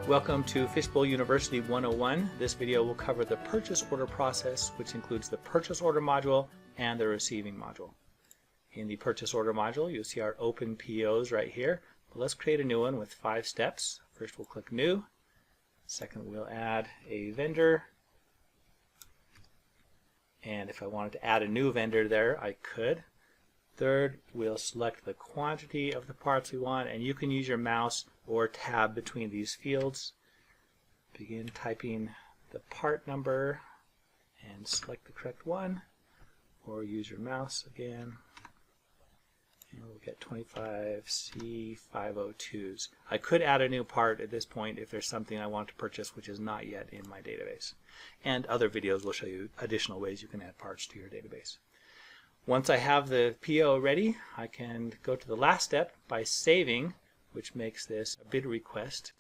Welcome to Fishbowl University 101. This video will cover the purchase order process, which includes the purchase order module and the receiving module. In the purchase order module, you'll see our open POs right here. But let's create a new one with 5 steps. First, we'll click New. Second, we'll add a vendor. And if I wanted to add a new vendor there, I could. Third, we'll select the quantity of the parts we want, and you can use your mouse or tab between these fields. Begin typing the part number and select the correct one, or use your mouse again. And we'll get 25C502s. I could add a new part at this point if there's something I want to purchase which is not yet in my database. And other videos will show you additional ways you can add parts to your database. Once I have the PO ready, I can go to the last step by saving, which makes this a bid request.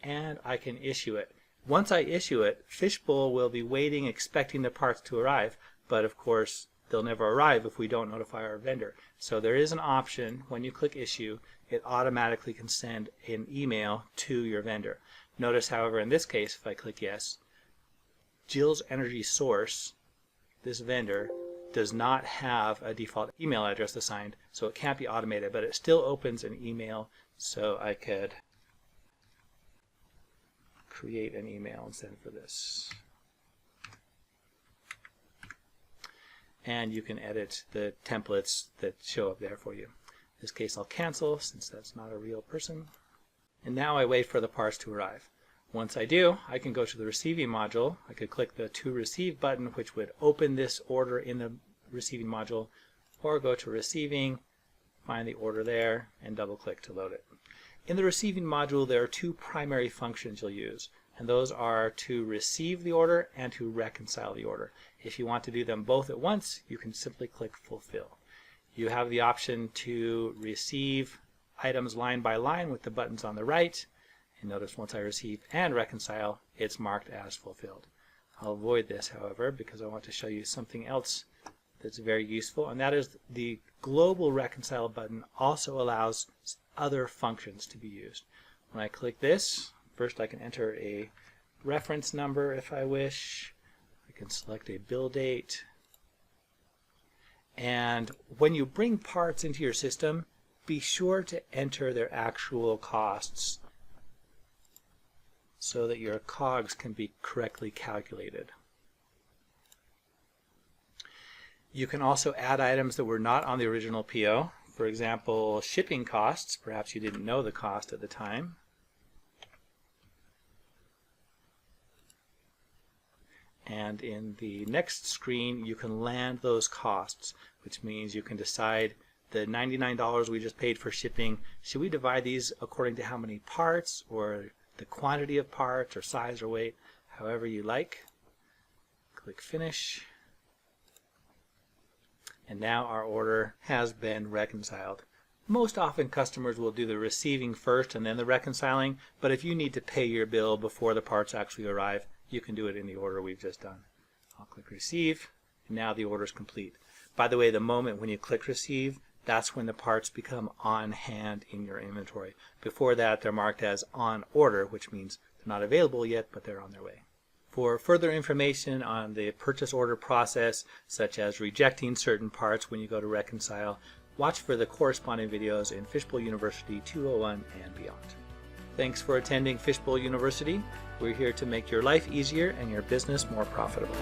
And I can issue it. Once I issue it, Fishbowl will be waiting, expecting the parts to arrive, but of course they'll never arrive if we don't notify our vendor. So there is an option when you click issue, it automatically can send an email to your vendor. Notice, however, in this case, if I click yes, Jill's Energy Source, this vendor, does not have a default email address assigned, so it can't be automated, but it still opens an email, so I could create an email and send for this. And you can edit the templates that show up there for you. In this case, I'll cancel since that's not a real person. And now I wait for the parts to arrive. Once I do, I can go to the receiving module. I could click the To Receive button, which would open this order in the receiving module, or go to Receiving, find the order there, and double click to load it. In the receiving module, there are 2 primary functions you'll use, and those are to receive the order and to reconcile the order. If you want to do them both at once, you can simply click Fulfill. You have the option to receive items line by line with the buttons on the right. And notice once I receive and reconcile, it's marked as fulfilled. I'll avoid this, however, because I want to show you something else that's very useful, and that is the global reconcile button also allows other functions to be used. When I click this, first I can enter a reference number if I wish. I can select a bill date. And when you bring parts into your system, be sure to enter their actual costs so that your COGS can be correctly calculated. You can also add items that were not on the original PO. For example, shipping costs. Perhaps you didn't know the cost at the time. And in the next screen, you can land those costs, which means you can decide the $99 we just paid for shipping, should we divide these according to how many parts, or the quantity of parts, or size or weight, however you like. Click Finish. And now our order has been reconciled. Most often customers will do the receiving first and then the reconciling, but if you need to pay your bill before the parts actually arrive, you can do it in the order we've just done. I'll click Receive, and now the order is complete. By the way, the moment when you click Receive, that's when the parts become on hand in your inventory. Before that, they're marked as on order, which means they're not available yet, but they're on their way. For further information on the purchase order process, such as rejecting certain parts when you go to reconcile, watch for the corresponding videos in Fishbowl University 201 and beyond. Thanks for attending Fishbowl University. We're here to make your life easier and your business more profitable.